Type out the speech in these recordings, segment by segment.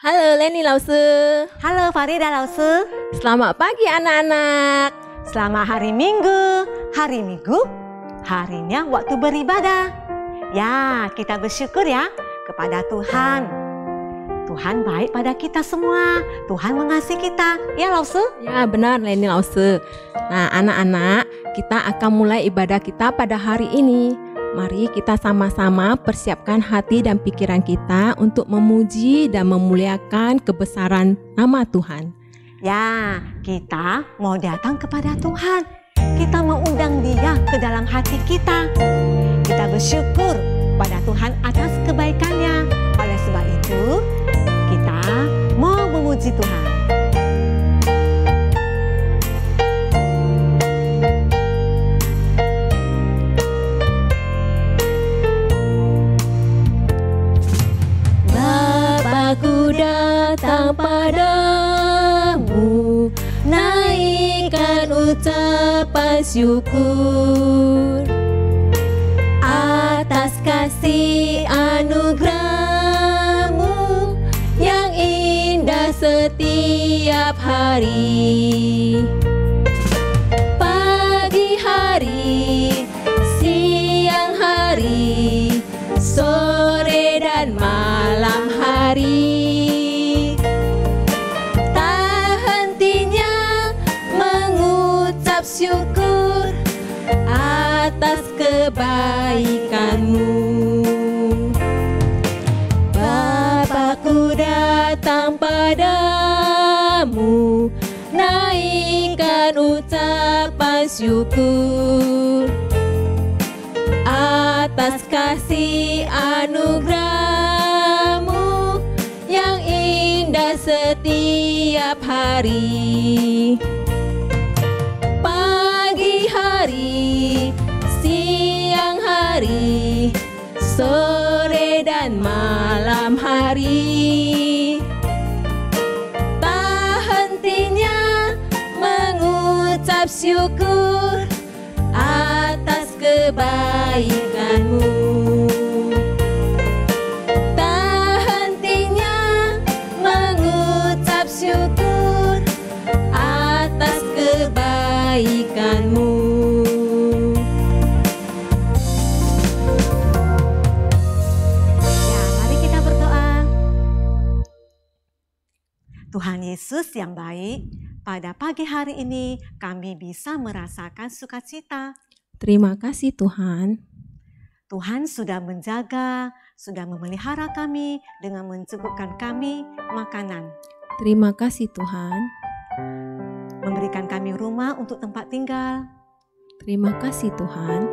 Halo Leni 老师 Halo Farida 老师 Selamat pagi anak-anak. Selamat hari Minggu. Hari Minggu, harinya waktu beribadah. Ya, kita bersyukur ya kepada Tuhan. Tuhan baik pada kita semua. Tuhan mengasihi kita. Ya, 老师? Ya benar Leni 老师. Nah anak-anak, kita akan mulai ibadah kita pada hari ini. Mari kita sama-sama persiapkan hati dan pikiran kita untuk memuji dan memuliakan kebesaran nama Tuhan. Ya, kita mau datang kepada Tuhan. Kita mau undang Dia ke dalam hati kita. Kita bersyukur pada Tuhan atas kebaikannya. Oleh sebab itu, kita mau memuji Tuhan. Aku datang padamu, naikkan ucapan syukur atas kasih anugerah-Mu yang indah setiap hari. Pagi hari, siang hari, sore dan malam hari, tak hentinya mengucap syukur atas kebaikan-Mu. Bapakku datang padamu, naikkan ucapan syukur atas kasih anugerah-Mu yang indah setiap hari. Pagi hari, siang hari, sore dan malam hari, tak hentinya mengucap syukur atas kebaikan-Mu. Tak hentinya mengucap syukur atas kebaikan-Mu. Ya, mari kita berdoa. Tuhan Yesus yang baik, pada pagi hari ini kami bisa merasakan sukacita. Terima kasih Tuhan. Tuhan sudah menjaga, sudah memelihara kami dengan mencukupkan kami makanan. Terima kasih Tuhan. Memberikan kami rumah untuk tempat tinggal. Terima kasih Tuhan.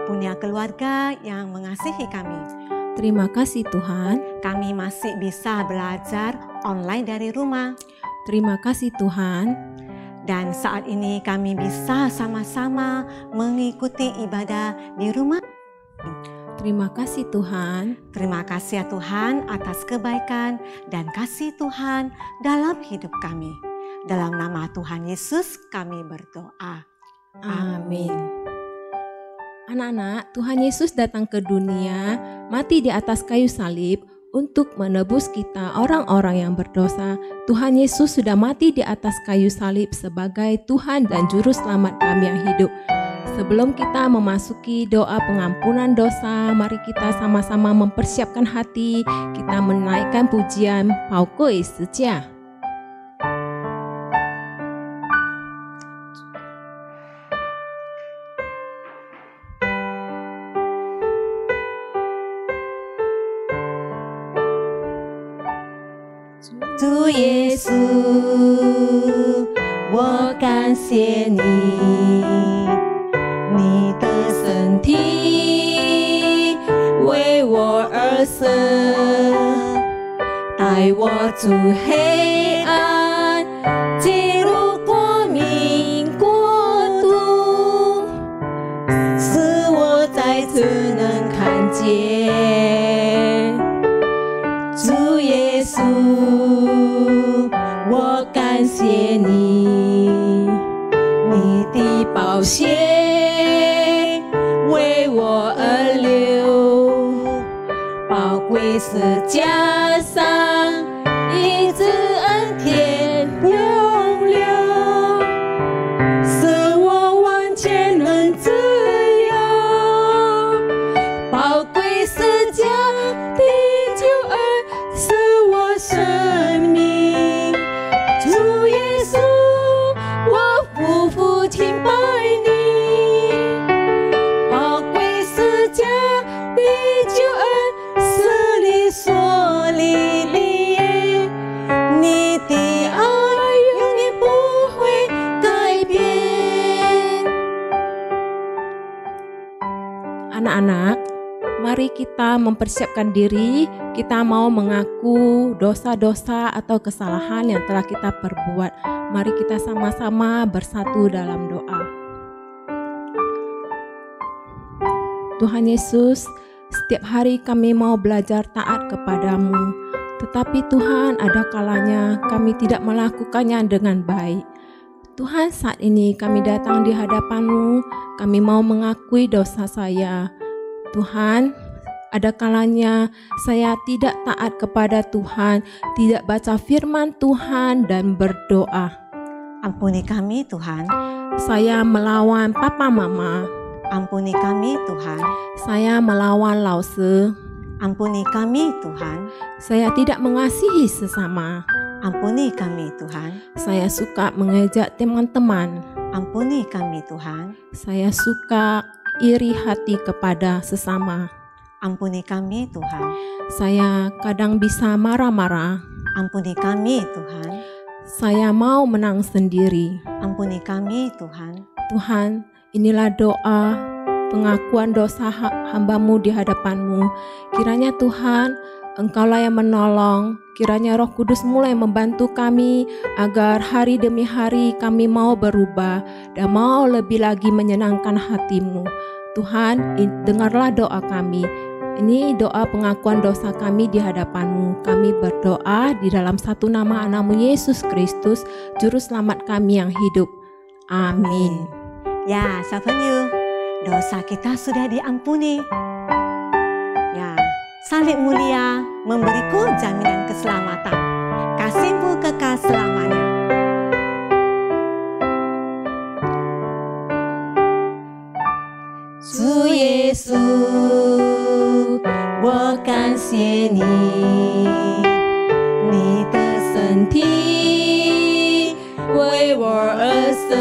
Punya keluarga yang mengasihi kami. Terima kasih Tuhan. Kami masih bisa belajar online dari rumah. Terima kasih Tuhan. Dan saat ini kami bisa sama-sama mengikuti ibadah di rumah. Terima kasih Tuhan. Terima kasih ya Tuhan atas kebaikan dan kasih Tuhan dalam hidup kami. Dalam nama Tuhan Yesus kami berdoa. Amin. Anak-anak, Tuhan Yesus datang ke dunia, mati di atas kayu salib untuk menebus kita orang-orang yang berdosa. Tuhan Yesus sudah mati di atas kayu salib sebagai Tuhan dan Juru Selamat kami yang hidup. Sebelum kita memasuki doa pengampunan dosa, mari kita sama-sama mempersiapkan hati, kita menaikkan pujian Pao Gui Si Jia. Tuhan Yesus, 我感谢你，你的身体为我而生，带我出黑暗，进入光明国度，使我再次能看见主耶稣。我感谢你，你的宝血为我而流，宝贵是加上 anak-anak, mari kita mempersiapkan diri, kita mau mengaku dosa-dosa atau kesalahan yang telah kita perbuat. Mari kita sama-sama bersatu dalam doa. Tuhan Yesus, setiap hari kami mau belajar taat kepadamu. Tetapi Tuhan, ada kalanya kami tidak melakukannya dengan baik. Tuhan, saat ini kami datang di hadapan-Mu, kami mau mengakui dosa saya. Tuhan, ada kalanya saya tidak taat kepada Tuhan, tidak baca firman Tuhan dan berdoa. Ampuni kami Tuhan. Saya melawan papa mama. Ampuni kami Tuhan. Saya melawan lause. Ampuni kami Tuhan. Saya tidak mengasihi sesama. Ampuni kami Tuhan. Saya suka mengejek teman-teman. Ampuni kami Tuhan. Saya suka iri hati kepada sesama. Ampuni kami Tuhan. Saya kadang bisa marah-marah. Ampuni kami Tuhan. Saya mau menang sendiri. Ampuni kami Tuhan. Tuhan, inilah doa pengakuan dosa hamba-Mu di hadapan-Mu. Kiranya Tuhan, Engkaulah yang menolong. Kiranya Roh Kudus mulai membantu kami agar hari demi hari kami mau berubah dan mau lebih lagi menyenangkan hati-Mu. Tuhan, dengarlah doa kami. Ini doa pengakuan dosa kami di hadapan-Mu. Kami berdoa di dalam satu nama Anak-Mu Yesus Kristus, Juru Selamat kami yang hidup. Amin. Ya, Savenyu, dosa kita sudah diampuni. Ya, salib mulia memberiku jaminan keselamatan. Kasih-Mu kekal selamanya. 主耶稣，我感谢你，你的身体为我而生，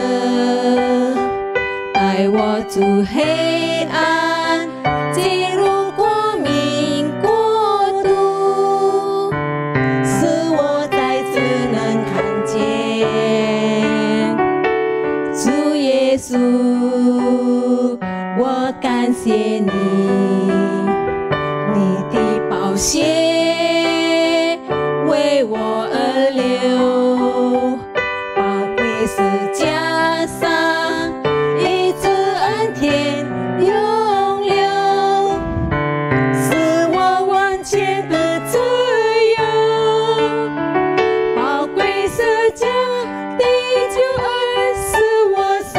带我出黑暗，进入光明国度，使我再次能看见主耶稣。我感谢你，你的宝血为我而流，宝贵是加上一直恩典永留，使我完全的自由。宝贵是加的救恩使我生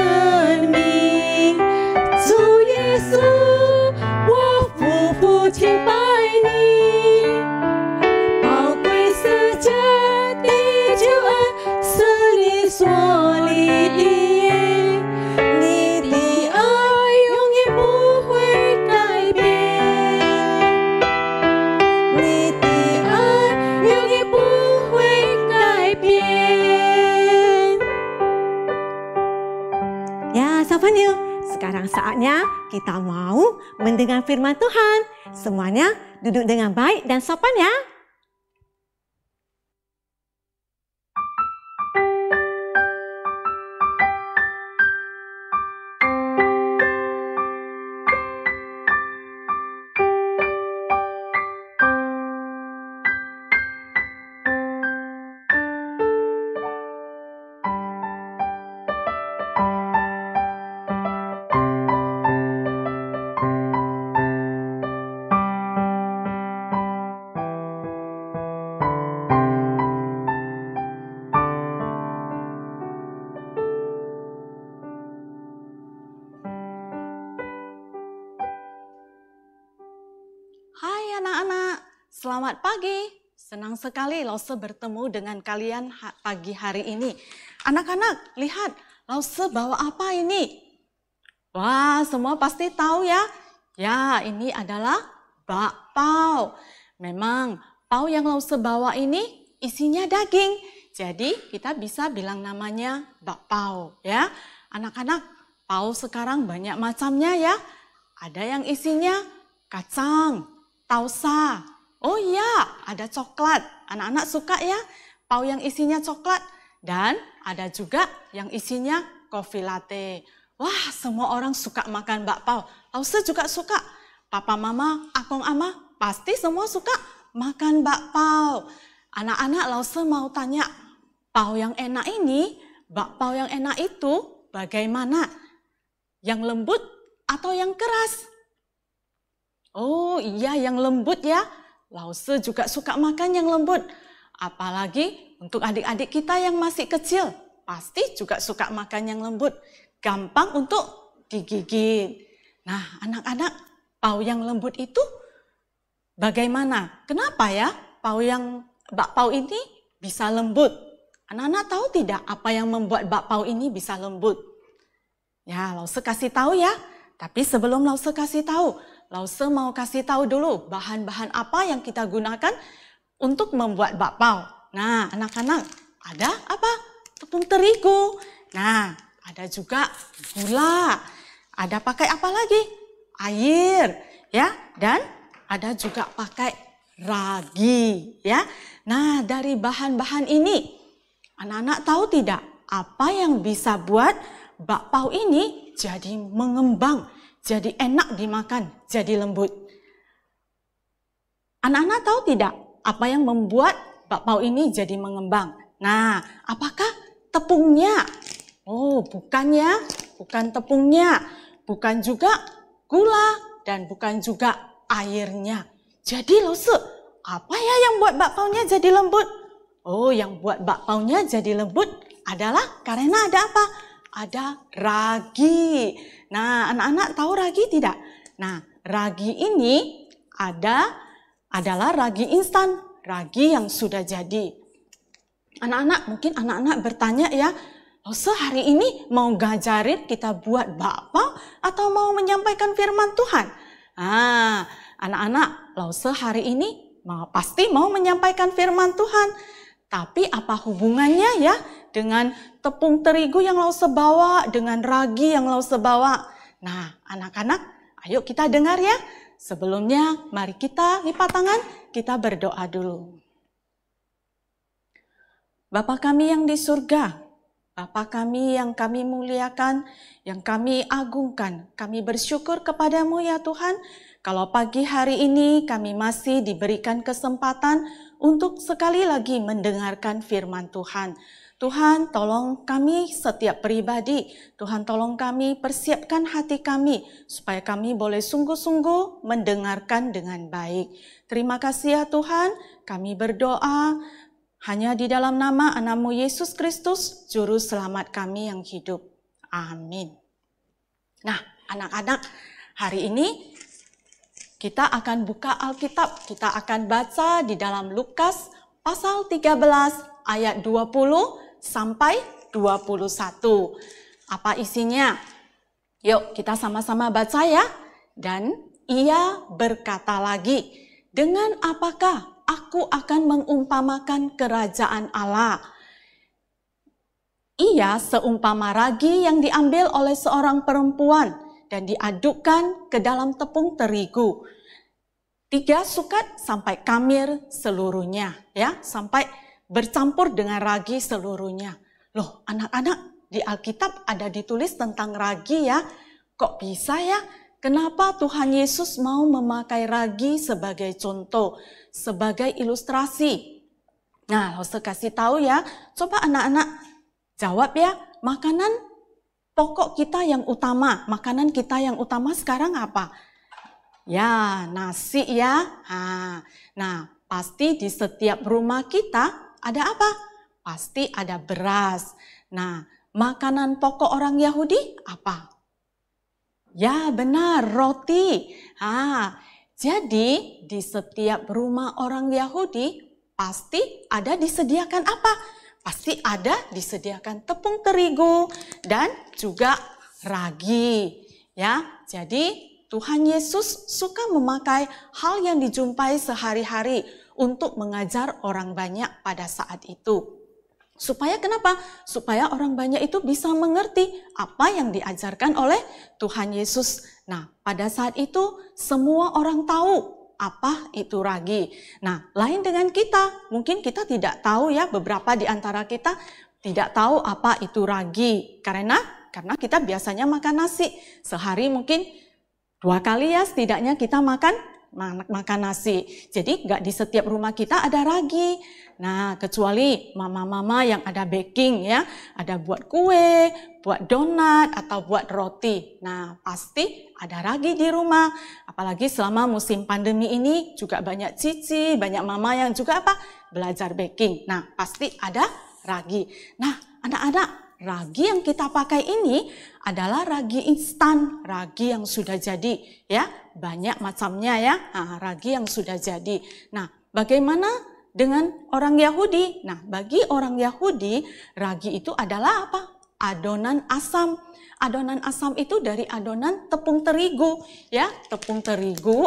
命。主耶稣，我夫妇敬拜你，宝贵是加的救恩是你所立的约，你的爱永远不会改变，你的爱永远不会改变。Ya, Savenyu.Sekarang saatnya kita mau mendengar firman Tuhan. Semuanya duduk dengan baik dan sopan ya. Hai anak-anak, selamat pagi. Senang sekali Lause bertemu dengan kalian pagi hari ini. Anak-anak, lihat Lause bawa apa ini? Wah, semua pasti tahu ya. Ya, ini adalah bakpao. Memang pao yang Lause bawa ini isinya daging. Jadi kita bisa bilang namanya bakpao ya. Anak-anak, pao sekarang banyak macamnya ya. Ada yang isinya kacang, tausa. Oh iya, ada coklat. Anak-anak suka ya pao yang isinya coklat. Dan ada juga yang isinya coffee latte. Wah, semua orang suka makan bakpao. Lause juga suka. Papa Mama, Akong Ama, pasti semua suka makan bakpao. Anak-anak Lause mau tanya, pao yang enak ini, bakpao yang enak itu bagaimana? Yang lembut atau yang keras? Oh iya, yang lembut ya. Lause juga suka makan yang lembut. Apalagi untuk adik-adik kita yang masih kecil, pasti juga suka makan yang lembut. Gampang untuk digigit. Nah, anak-anak, pao yang lembut itu bagaimana? Kenapa ya bakpao ini bisa lembut? Anak-anak tahu tidak apa yang membuat bakpao ini bisa lembut? Ya, Lause kasih tahu ya. Tapi sebelum Lause kasih tahu, Lause mau kasih tahu dulu bahan-bahan apa yang kita gunakan untuk membuat bakpao. Nah, anak-anak, ada apa? Tepung terigu. Nah, ada juga gula. Ada pakai apa lagi? Air, ya. Dan ada juga pakai ragi, ya. Nah, dari bahan-bahan ini, anak-anak tahu tidak apa yang bisa buat bakpao ini jadi mengembang, jadi enak dimakan, jadi lembut? Anak-anak tahu tidak apa yang membuat bakpao ini jadi mengembang? Nah, apakah tepungnya? Oh, bukan ya, bukan tepungnya, bukan juga gula, dan bukan juga airnya. Jadi Lause, apa ya yang buat bakpaonya jadi lembut? Oh, yang buat bakpaonya jadi lembut adalah karena ada apa? Ada ragi. Nah, anak-anak tahu ragi tidak? Nah, ragi ini adalah ragi instan, ragi yang sudah jadi. Anak-anak, mungkin anak-anak bertanya ya, Lause hari ini mau ngajarin kita buat bakpao atau mau menyampaikan firman Tuhan? Anak-anak, Lause hari ini pasti mau menyampaikan firman Tuhan. Tapi apa hubungannya ya dengan tepung terigu yang Lause bawa, dengan ragi yang Lause bawa? Nah, anak-anak, ayo kita dengar ya. Sebelumnya, mari kita lipat tangan, kita berdoa dulu. Bapa kami yang di surga, Bapa kami yang kami muliakan, yang kami agungkan, kami bersyukur kepadamu ya Tuhan, kalau pagi hari ini kami masih diberikan kesempatan untuk sekali lagi mendengarkan firman Tuhan. Tuhan, tolong kami setiap pribadi, Tuhan tolong kami persiapkan hati kami, supaya kami boleh sungguh-sungguh mendengarkan dengan baik. Terima kasih ya Tuhan, kami berdoa, hanya di dalam nama Anakmu Yesus Kristus, Juru Selamat kami yang hidup. Amin. Nah, anak-anak, hari ini kita akan buka Alkitab. Kita akan baca di dalam Lukas pasal 13 ayat 20 sampai 21. Apa isinya? Yuk kita sama-sama baca ya. Dan ia berkata lagi, dengan apakah aku akan mengumpamakan kerajaan Allah? Ia seumpama ragi yang diambil oleh seorang perempuan dan diadukkan ke dalam tepung terigu. 3 sukat sampai kamir seluruhnya, ya, sampai bercampur dengan ragi seluruhnya. Loh, anak-anak, di Alkitab ada ditulis tentang ragi ya. Kok bisa ya? Kenapa Tuhan Yesus mau memakai ragi sebagai contoh, sebagai ilustrasi? Nah, Lause kasih tahu ya. Coba anak-anak jawab ya. Makanan pokok kita yang utama, makanan kita yang utama sekarang apa? Ya, nasi ya. Nah, pasti di setiap rumah kita ada apa? Pasti ada beras. Nah, makanan pokok orang Yahudi apa? Ya benar, roti. Jadi di setiap rumah orang Yahudi pasti ada disediakan apa? Pasti ada disediakan tepung terigu dan juga ragi. Ya, jadi Tuhan Yesus suka memakai hal yang dijumpai sehari-hari untuk mengajar orang banyak pada saat itu. Supaya kenapa? Supaya orang banyak itu bisa mengerti apa yang diajarkan oleh Tuhan Yesus. Nah, pada saat itu semua orang tahu apa itu ragi. Nah, lain dengan kita. Mungkin kita tidak tahu ya, beberapa di antara kita tidak tahu apa itu ragi. Karena kita biasanya makan nasi. Sehari mungkin 2 2 kali ya setidaknya kita makan nasi. Jadi nggak di setiap rumah kita ada ragi. Nah, kecuali mama-mama yang ada baking ya, ada buat kue, buat donat atau buat roti. Nah, pasti ada ragi di rumah. Apalagi selama musim pandemi ini juga banyak cici, banyak mama yang juga belajar baking. Nah, pasti ada ragi. Nah, anak-anak, ragi yang kita pakai ini adalah ragi instan, ragi yang sudah jadi ya, banyak macamnya ya, ragi yang sudah jadi. Nah, bagaimana dengan orang Yahudi? Nah, bagi orang Yahudi, ragi itu adalah adonan asam. Adonan asam itu dari adonan tepung terigu ya,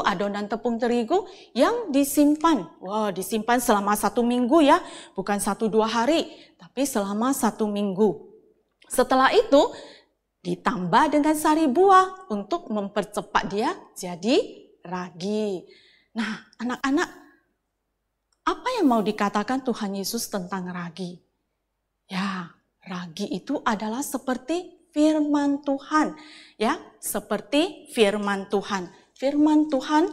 adonan tepung terigu yang disimpan. Disimpan selama 1 minggu ya, bukan 1-2 hari, tapi selama 1 minggu. Setelah itu ditambah dengan sari buah untuk mempercepat dia jadi ragi. Nah, anak-anak, apa yang mau dikatakan Tuhan Yesus tentang ragi? Ya, ragi itu adalah seperti firman Tuhan, ya, seperti firman Tuhan. Firman Tuhan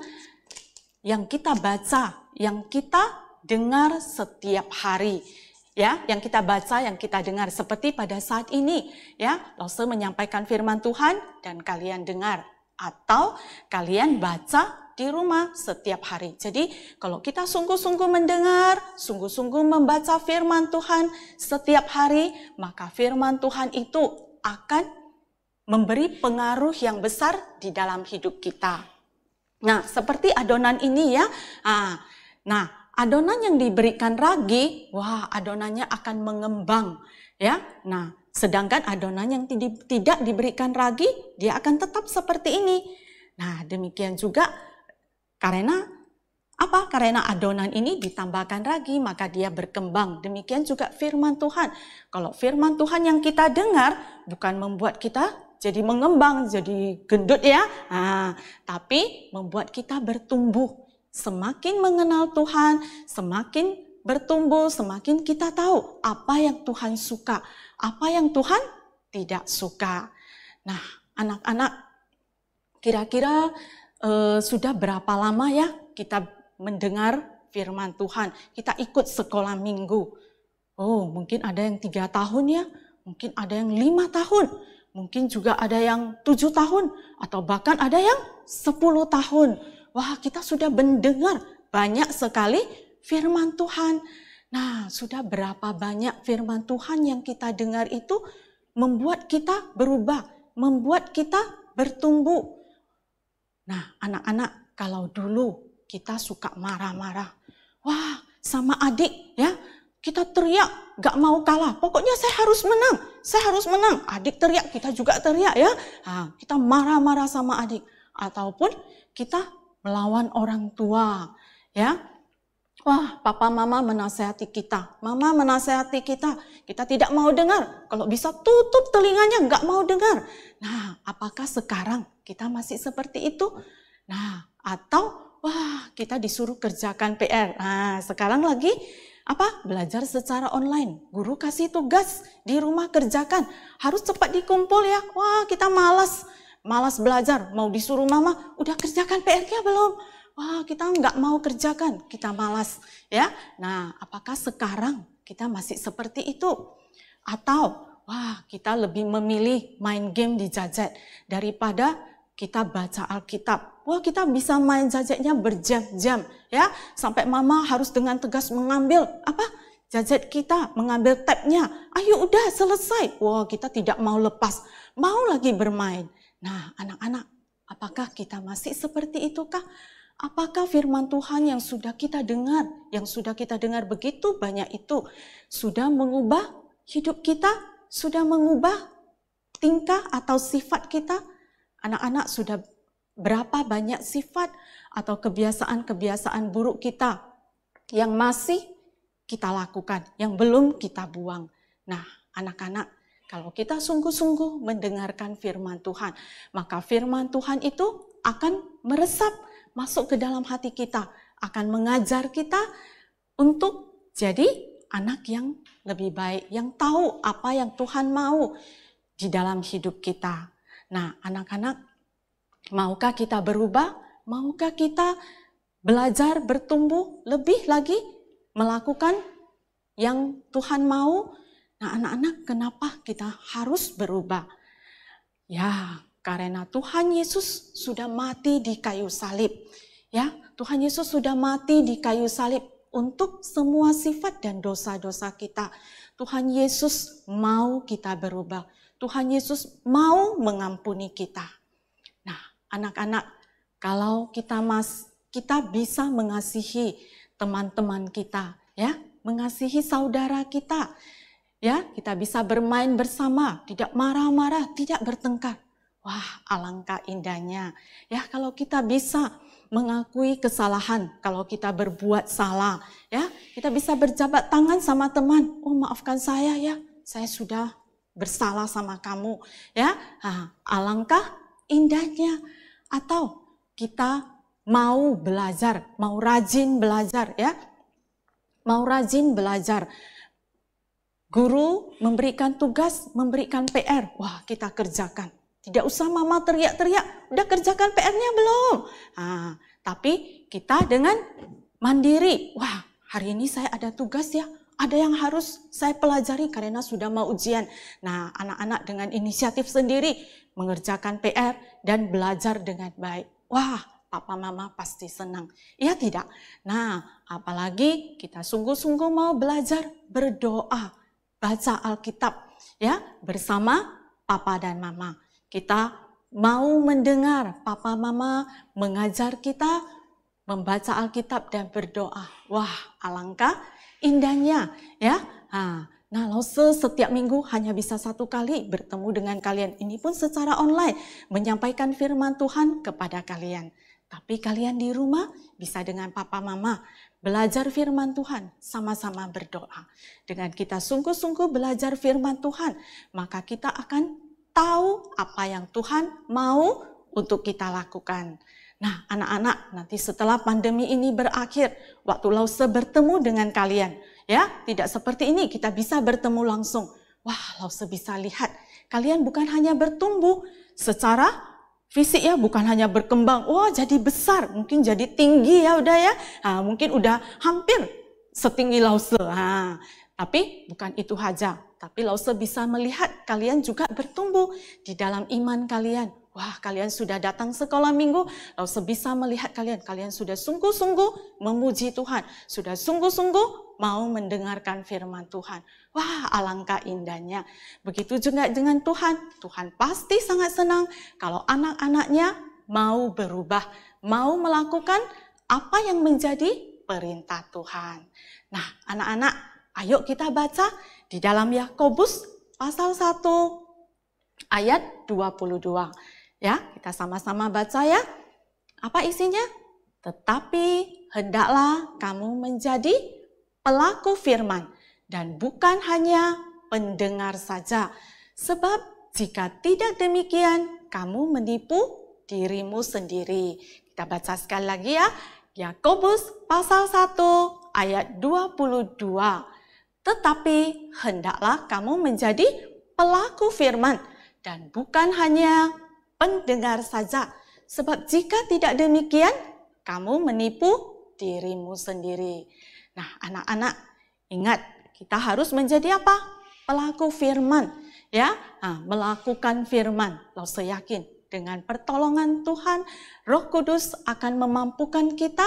yang kita baca, yang kita dengar setiap hari. Ya, yang kita baca, yang kita dengar seperti pada saat ini, ya, Lause menyampaikan firman Tuhan dan kalian dengar atau kalian baca di rumah setiap hari. Jadi, kalau kita sungguh-sungguh mendengar, sungguh-sungguh membaca firman Tuhan setiap hari, maka firman Tuhan itu akan memberi pengaruh yang besar di dalam hidup kita. Nah, seperti adonan ini ya. Nah, adonan yang diberikan ragi, adonannya akan mengembang ya. Nah, sedangkan adonan yang tidak diberikan ragi, dia akan tetap seperti ini. Nah, demikian juga karena Karena adonan ini ditambahkan ragi, maka dia berkembang. Demikian juga firman Tuhan. Kalau firman Tuhan yang kita dengar bukan membuat kita jadi mengembang, jadi gendut ya, tapi membuat kita bertumbuh. Semakin mengenal Tuhan, semakin bertumbuh, semakin kita tahu apa yang Tuhan suka, apa yang Tuhan tidak suka. Nah, anak-anak, kira-kira sudah berapa lama ya kita mendengar firman Tuhan? Kita ikut sekolah minggu. Mungkin ada yang 3 tahun ya, mungkin ada yang 5 tahun, mungkin juga ada yang 7 tahun, atau bahkan ada yang 10 tahun. Kita sudah mendengar banyak sekali firman Tuhan. Nah, sudah berapa banyak firman Tuhan yang kita dengar itu membuat kita berubah, membuat kita bertumbuh. Nah, anak-anak, kalau dulu kita suka marah-marah, sama adik ya, kita teriak, gak mau kalah, pokoknya saya harus menang. Adik teriak, kita juga teriak ya. Kita marah-marah sama adik, ataupun kita melawan orang tua ya. Papa mama menasehati kita, mama menasehati kita, kita tidak mau dengar. Kalau bisa tutup telinganya, gak mau dengar. Nah, apakah sekarang kita masih seperti itu? Nah, atau kita disuruh kerjakan PR. Nah, sekarang lagi belajar secara online. Guru kasih tugas di rumah kerjakan. Harus cepat dikumpul ya. Kita malas belajar. Mau disuruh mama, udah kerjakan PR-nya belum? Kita nggak mau kerjakan, kita malas ya. Nah, apakah sekarang kita masih seperti itu? Atau kita lebih memilih main game di gadget daripada kita baca Alkitab. Kita bisa main gadgetnya berjam-jam ya, sampai mama harus dengan tegas mengambil gadget kita, mengambil tabnya. Ayo udah selesai. Kita tidak mau lepas, mau lagi bermain. Nah, anak-anak, apakah kita masih seperti itukah? Apakah firman Tuhan yang sudah kita dengar begitu banyak itu sudah mengubah hidup kita, sudah mengubah tingkah atau sifat kita? Anak-anak, sudah berapa banyak sifat atau kebiasaan-kebiasaan buruk kita yang masih kita lakukan, yang belum kita buang? Nah, anak-anak, kalau kita sungguh-sungguh mendengarkan firman Tuhan, maka firman Tuhan itu akan meresap masuk ke dalam hati kita, akan mengajar kita untuk jadi anak yang lebih baik, yang tahu apa yang Tuhan mau di dalam hidup kita. Nah, anak-anak, Maukah kita berubah? Maukah kita belajar bertumbuh lebih lagi melakukan yang Tuhan mau? Nah, anak-anak, kenapa kita harus berubah? Ya, karena Tuhan Yesus sudah mati di kayu salib. Ya, Tuhan Yesus sudah mati di kayu salib untuk semua sifat dan dosa-dosa kita. Tuhan Yesus mau kita berubah. Tuhan Yesus mau mengampuni kita. Nah, anak-anak, kalau kita bisa mengasihi teman-teman kita, ya, mengasihi saudara kita, ya, kita bisa bermain bersama, tidak marah-marah, tidak bertengkar. Wah, alangkah indahnya, ya, kalau kita bisa mengakui kesalahan, kalau kita berbuat salah, ya, kita bisa berjabat tangan sama teman. Oh, maafkan saya ya, saya sudah bersalah sama kamu, ya. Nah, alangkah indahnya. Atau kita mau belajar, mau rajin belajar, ya, mau rajin belajar. Guru memberikan tugas, memberikan PR, wah, kita kerjakan. Tidak usah mama teriak-teriak, udah kerjakan PR-nya belum? Nah, tapi kita dengan mandiri, wah, hari ini saya ada tugas ya, ada yang harus saya pelajari karena sudah mau ujian. Nah, anak-anak dengan inisiatif sendiri mengerjakan PR dan belajar dengan baik. Wah, papa mama pasti senang. Iya tidak? Nah, apalagi kita sungguh-sungguh mau belajar berdoa, baca Alkitab, ya, bersama papa dan mama. Kita mau mendengar papa mama mengajar kita membaca Alkitab dan berdoa. Wah, alangkah indahnya, ya. Nah, Lause setiap minggu hanya bisa 1 kali bertemu dengan kalian. Ini pun secara online, menyampaikan firman Tuhan kepada kalian. Tapi kalian di rumah bisa dengan papa mama belajar firman Tuhan, sama-sama berdoa. Dengan kita sungguh-sungguh belajar firman Tuhan, maka kita akan tahu apa yang Tuhan mau untuk kita lakukan. Nah, anak-anak, nanti setelah pandemi ini berakhir, waktu Lause bertemu dengan kalian, ya, tidak seperti ini kita bisa bertemu langsung. Wah, Lause bisa lihat, kalian bukan hanya bertumbuh secara fisik ya, bukan hanya berkembang, wah jadi besar, mungkin jadi tinggi ya udah ya, mungkin udah hampir setinggi Lause. Tapi bukan itu saja, tapi Lause bisa melihat kalian juga bertumbuh di dalam iman kalian. Wah, kalian sudah datang sekolah minggu, Lause bisa melihat kalian sudah sungguh-sungguh memuji Tuhan, sudah sungguh-sungguh mau mendengarkan firman Tuhan. Wah, alangkah indahnya. Begitu juga dengan Tuhan. Tuhan pasti sangat senang kalau anak-anaknya mau berubah, mau melakukan apa yang menjadi perintah Tuhan. Nah, anak-anak, ayo kita baca di dalam Yakobus pasal 1 ayat 22. Ya, kita sama-sama baca ya. Apa isinya? Tetapi hendaklah kamu menjadi pelaku firman dan bukan hanya pendengar saja. Sebab jika tidak demikian, kamu menipu dirimu sendiri. Kita baca sekali lagi ya. Yakobus pasal 1 ayat 22. Tetapi hendaklah kamu menjadi pelaku firman dan bukan hanya pendengar saja. Sebab jika tidak demikian, kamu menipu dirimu sendiri. Nah, anak-anak, ingat, kita harus menjadi apa? Pelaku firman, ya, melakukan firman. Lause yakin dengan pertolongan Tuhan, Roh Kudus akan memampukan kita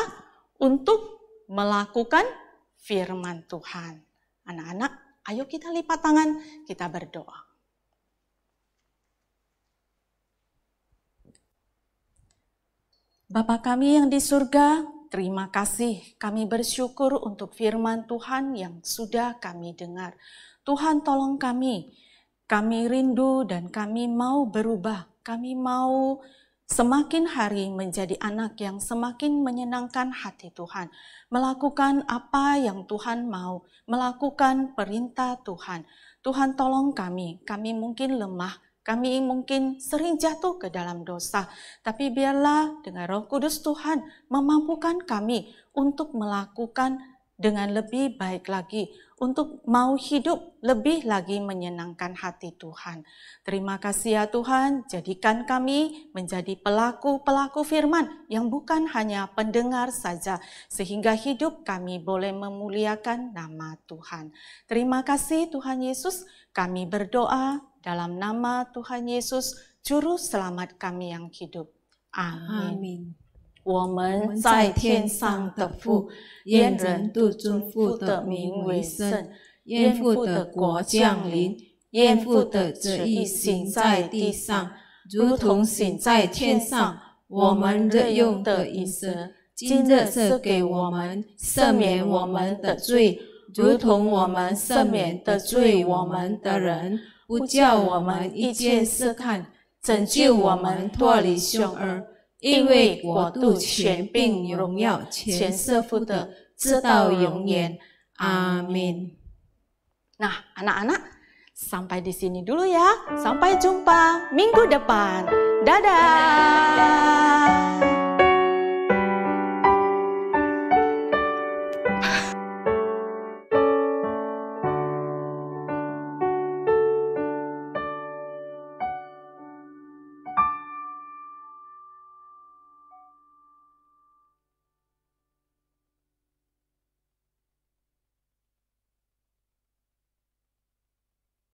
untuk melakukan firman Tuhan. Anak-anak, ayo kita lipat tangan, kita berdoa. Bapa kami yang di surga, terima kasih, kami bersyukur untuk firman Tuhan yang sudah kami dengar. Tuhan tolong kami rindu dan kami mau berubah, kami mau semakin hari menjadi anak yang semakin menyenangkan hati Tuhan, melakukan apa yang Tuhan mau, melakukan perintah Tuhan. Tuhan tolong kami mungkin lemah, kami mungkin sering jatuh ke dalam dosa, tapi biarlah dengan Roh Kudus Tuhan memampukan kami untuk melakukan dengan lebih baik lagi, untuk mau hidup lebih lagi menyenangkan hati Tuhan. Terima kasih ya Tuhan, jadikan kami menjadi pelaku-pelaku firman yang bukan hanya pendengar saja, sehingga hidup kami boleh memuliakan nama Tuhan. Terima kasih Tuhan Yesus, kami berdoa dalam nama Tuhan Yesus, Juru Selamat kami yang hidup. Amin. 我们在天上的父，愿人都尊父的名为圣，愿父的国降临，愿父的旨意行在地上，如同行在天上。我们日用的饮食，今日赐给我们，赦免我们的罪，如同我们赦免得罪我们的人，不叫我们遇见试探，拯救我们脱离凶恶。因为国度、权柄、荣耀，全是父的，直到永远。Amin. Nah, anak-anak, sampai di sini dulu ya. Sampai jumpa minggu depan. Dadah.